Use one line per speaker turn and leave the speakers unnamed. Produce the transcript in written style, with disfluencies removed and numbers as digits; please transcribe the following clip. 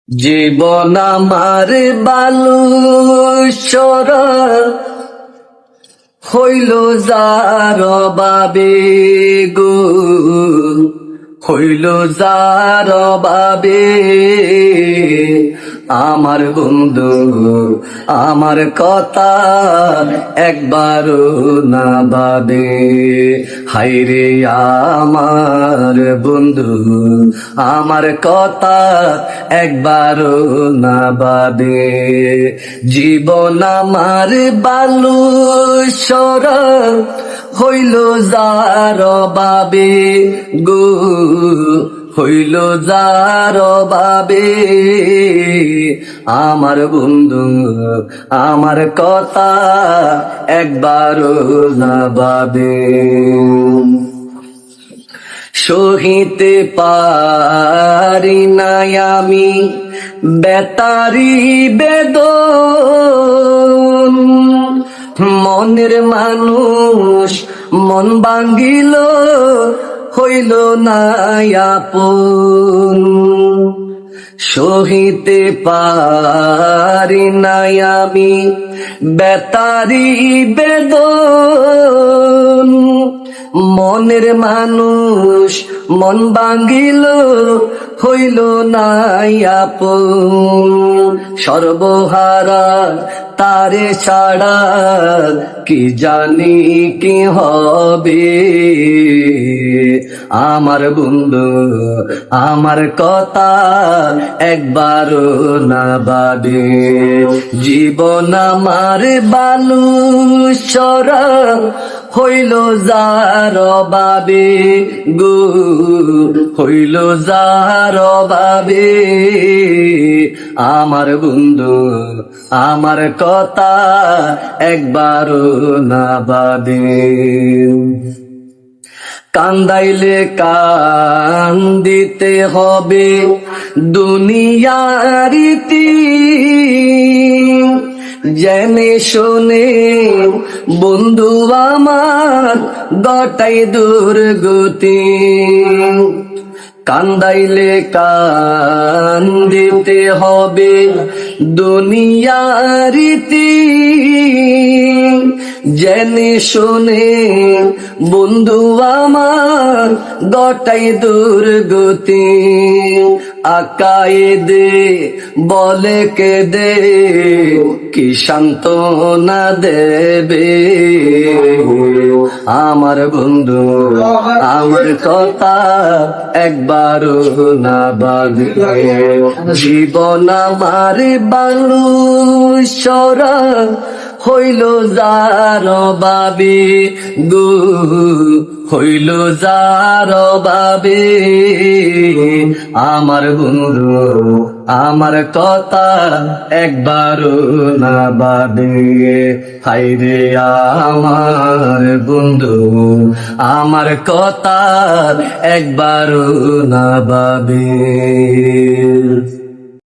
জীবন আমার বালুচর হইল যার বাবে গো, হইল যার বাবে আমার বন্ধু আমার কথা একবারও না ভাবে। হায়রে আমার বন্ধু আমার কথা একবারও না ভাবে। জীবন আমার বালুচর হইল যার বাবে গো, হইল যার বাবে আমার বন্ধু আমার কথা একবারও না ভাবে। সহিতে পারি না আমি বেতারি বেদন, মনের মানুষ মন ভাঙ্গিল হইল না আপন। সহিতে পারি না আমি বেতারি বেদন, মনের মানুষ মন ভাঙ্গিল হইল না আপন। সর্বহারা তারে ছাড়া কি জানি কি হবে আমার বন্ধু আমার কথা একবারও না ভাবে। জীবন আমার বালুচর হইল যার বাবে গো, হইল যার বাবে আমার বন্ধু আমার কথা একবারও না ভাবে। কান্দাইলে কান্দিতে হবে দুনিয়ার রীতি, জেনে শোনে বন্ধু আমার গটাই দুর্গতি। কান্দাইলে কান্দিতে হবে দুনিয়ার রীতি, জেনে শোনে বন্ধু আমার গটাই দুর্গতি। আকায়ে দে বলে কে দে কি সান্ত্বনা দেবে আমার বন্ধু আমার কথা একবারও না ভাবে। জীবন আমার বালুচর হইল যার বাবে গো, হইল যার বাবে আমার বন্ধু আমার কথা একবারও না ভাবে। হায়রে আমার বন্ধু আমার কথা একবারও না ভাবে।